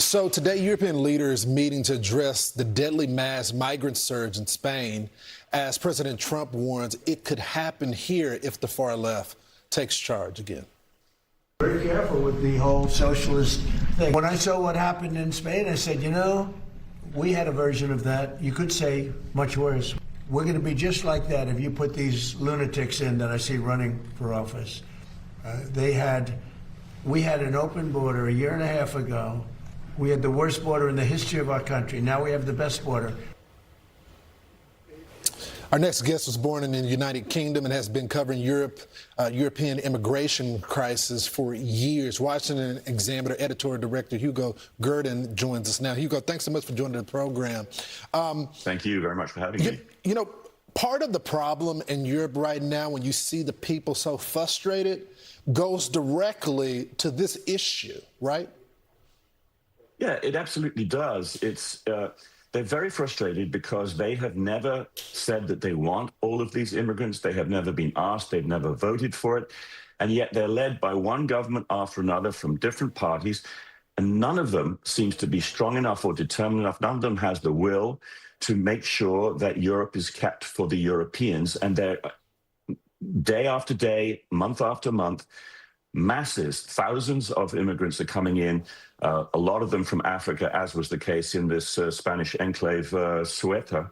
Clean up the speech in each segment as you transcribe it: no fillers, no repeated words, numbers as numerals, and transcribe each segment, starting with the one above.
So today, European leaders meeting to address the deadly mass migrant surge in Spain, as President Trump warns it could happen here if the far left takes charge again. Very careful with the whole socialist thing. When I saw what happened in Spain, I said, you know, we had a version of that. You could say much worse. We're going to be just like that if you put these lunatics in that I see running for office. We had an open border a year and a half ago. We had the worst border in the history of our country. Now we have the best border. Our next guest was born in the United Kingdom and has been covering European immigration crisis for years. Washington Examiner editorial director Hugo Gurdon joins us now. Hugo, thanks so much for joining the program. Thank you very much for having me. You know, part of the problem in Europe right now, when you see the people so frustrated, goes directly to this issue, right? Yeah, it absolutely does. They're very frustrated because they have never said that they want all of these immigrants. They have never been asked. They've never voted for it. And yet they're led by one government after another from different parties. And none of them seems to be strong enough or determined enough. None of them has the will to make sure that Europe is kept for the Europeans. And they're day after day, month after month, masses, thousands of immigrants are coming in, a lot of them from Africa, as was the case in this Spanish enclave, Ceuta,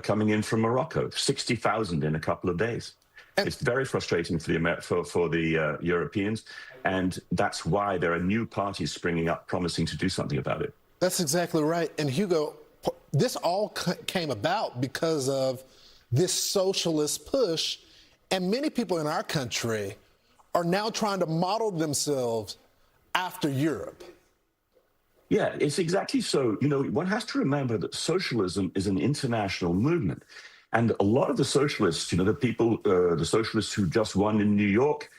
coming in from Morocco, 60,000 in a couple of days. It's very frustrating for the Europeans, and that's why there are new parties springing up promising to do something about it. That's exactly right. And Hugo, this all came about because of this socialist push, and many people in our country are now trying to model themselves after Europe. Yeah, it's exactly so. You know, one has to remember that socialism is an international movement. And a lot of the socialists, you know, the socialists who just won in New York,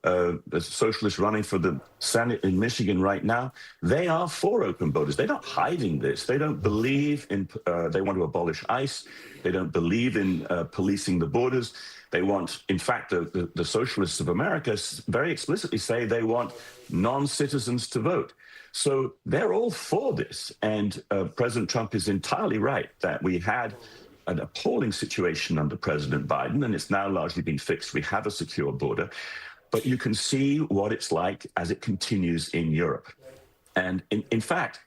the socialists running for the Senate in Michigan right now, they are for open borders. They're not hiding this. They don't believe in, they want to abolish ICE. They don't believe in policing the borders. They want, in fact, the socialists of America very explicitly say they want non-citizens to vote. So they're all for this. And President Trump is entirely right that we had an appalling situation under President Biden, and it's now largely been fixed. We have a secure border. But you can see what it's like as it continues in Europe. And in fact,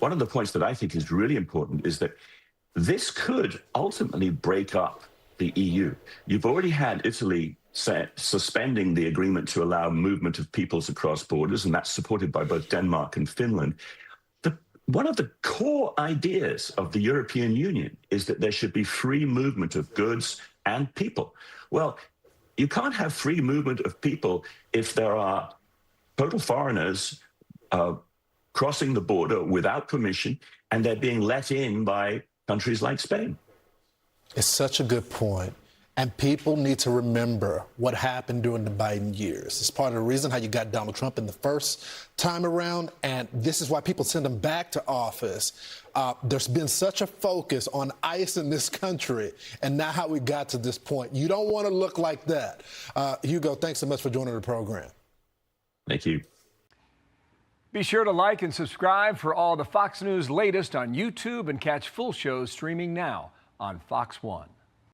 one of the points that I think is really important is that this could ultimately break up the EU. You've already had Italy suspending the agreement to allow movement of peoples across borders, and that's supported by both Denmark and Finland. One of the core ideas of the European Union is that there should be free movement of goods and people. Well, you can't have free movement of people if there are total foreigners crossing the border without permission, and they're being let in by countries like Spain. It's such a good point. And people need to remember what happened during the Biden years. It's part of the reason how you got Donald Trump in the first time around, and this is why people send him back to office. There's been such a focus on ICE in this country, and now how we got to this point. You don't want to look like that. Hugo, thanks so much for joining the program. Thank you. Be sure to like and subscribe for all the Fox News latest on YouTube, and catch full shows streaming now on Fox One.